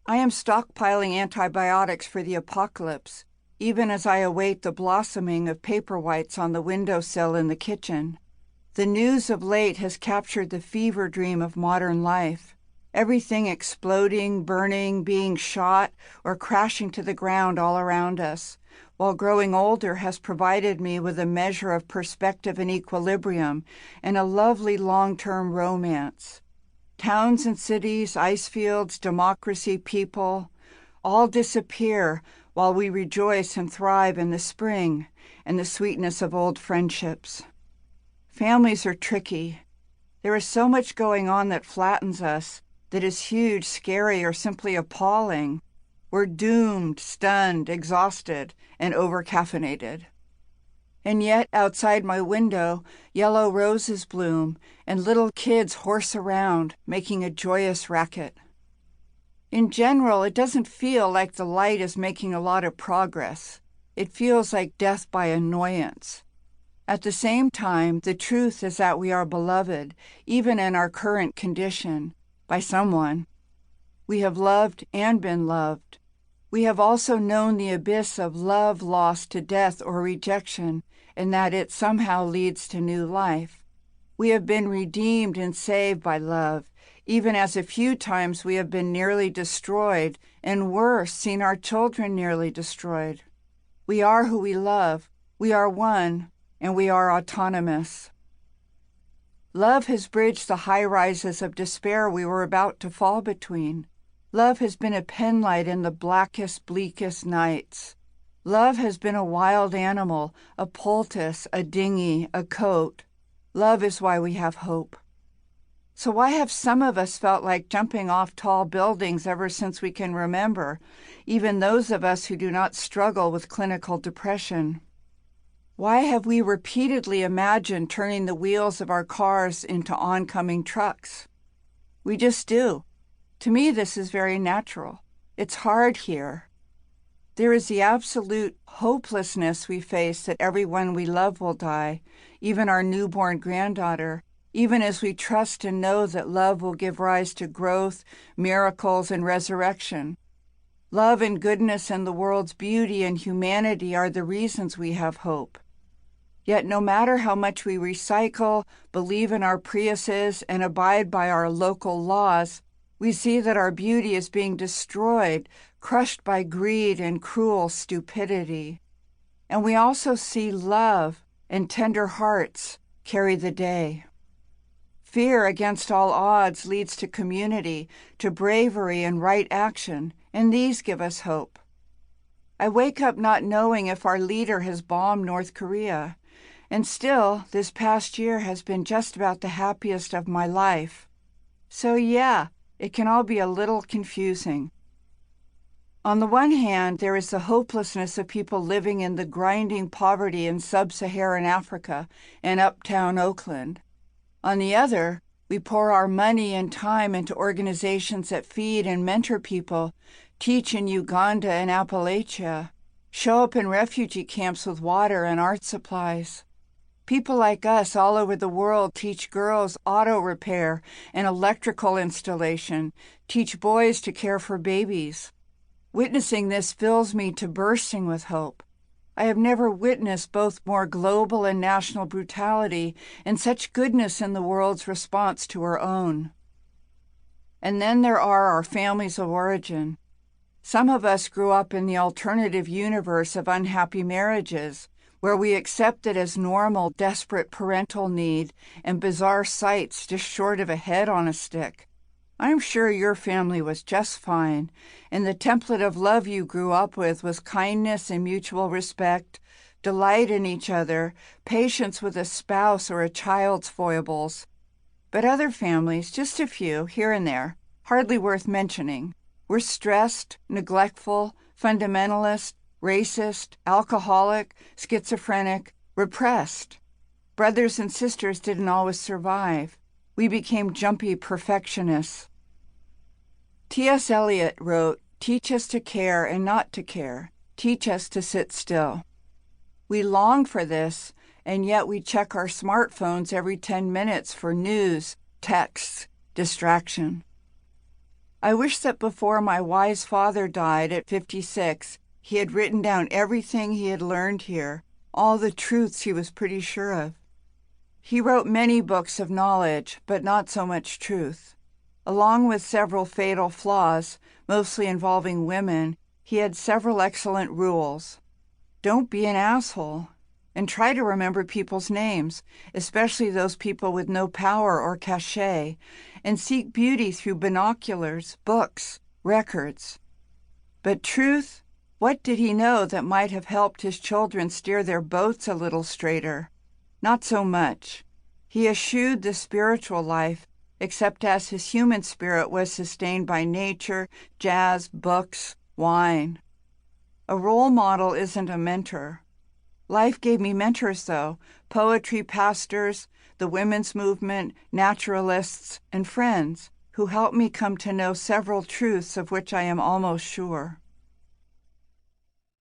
I am stockpiling antibiotics for the apocalypse, even as I await the blossoming of paperwhites on the windowsill in the kitchen. The news of late has captured the fever dream of modern life. Everything exploding, burning, being shot, or crashing to the ground all around us, while growing older has provided me with a measure of perspective and equilibrium and a lovely long-term romance. Towns and cities, ice fields, democracy, people, all disappear while we rejoice and thrive in the spring and the sweetness of old friendships. Families are tricky. There is so much going on that flattens us, that is huge, scary, or simply appalling. We're doomed, stunned, exhausted, and over-caffeinated. And yet, outside my window, yellow roses bloom, and little kids horse around, making a joyous racket. In general, it doesn't feel like the light is making a lot of progress. It feels like death by annoyance. At the same time, the truth is that we are beloved, even in our current condition, by someone. We have loved and been loved. We have also known the abyss of love lost to death or rejection, and that it somehow leads to new life. We have been redeemed and saved by love, even as a few times we have been nearly destroyed, and worse, seen our children nearly destroyed. We are who we love, we are one, and we are autonomous. Love has bridged the high rises of despair we were about to fall between. Love has been a penlight in the blackest, bleakest nights. Love has been a wild animal, a poultice, a dinghy, a coat. Love is why we have hope. So why have some of us felt like jumping off tall buildings ever since we can remember, even those of us who do not struggle with clinical depression? Why have we repeatedly imagined turning the wheels of our cars into oncoming trucks? We just do. To me, this is very natural. It's hard here. There is the absolute hopelessness we face that everyone we love will die, even our newborn granddaughter, even as we trust and know that love will give rise to growth, miracles, and resurrection. Love and goodness and the world's beauty and humanity are the reasons we have hope. Yet no matter how much we recycle, believe in our Priuses, and abide by our local laws, we see that our beauty is being destroyed, crushed by greed and cruel stupidity. And we also see love and tender hearts carry the day. Fear against all odds leads to community, to bravery and right action, and these give us hope. I wake up not knowing if our leader has bombed North Korea, and still, this past year has been just about the happiest of my life. So yeah, it can all be a little confusing. On the one hand, there is the hopelessness of people living in the grinding poverty in sub-Saharan Africa and uptown Oakland. On the other, we pour our money and time into organizations that feed and mentor people, teach in Uganda and Appalachia, show up in refugee camps with water and art supplies. People like us all over the world teach girls auto repair and electrical installation, teach boys to care for babies. Witnessing this fills me to bursting with hope. I have never witnessed both more global and national brutality and such goodness in the world's response to our own. And then there are our families of origin. Some of us grew up in the alternative universe of unhappy marriages, where we accepted as normal desperate parental need and bizarre sights just short of a head on a stick. I'm sure your family was just fine, and the template of love you grew up with was kindness and mutual respect, delight in each other, patience with a spouse or a child's foibles. But other families, just a few, here and there, hardly worth mentioning, were stressed, neglectful, fundamentalist, racist, alcoholic, schizophrenic, repressed. Brothers and sisters didn't always survive. We became jumpy perfectionists. T.S. Eliot wrote, "Teach us to care and not to care. Teach us to sit still." We long for this, and yet we check our smartphones every 10 minutes for news, texts, distraction. I wish that before my wise father died at 56, he had written down everything he had learned here, all the truths he was pretty sure of. He wrote many books of knowledge, but not so much truth. Along with several fatal flaws, mostly involving women, he had several excellent rules. Don't be an asshole, and try to remember people's names, especially those people with no power or cachet, and seek beauty through binoculars, books, records. But truth, what did he know that might have helped his children steer their boats a little straighter? Not so much. He eschewed the spiritual life, except as his human spirit was sustained by nature, jazz, books, wine. A role model isn't a mentor. Life gave me mentors, though, poetry pastors, the women's movement, naturalists, and friends, who helped me come to know several truths of which I am almost sure.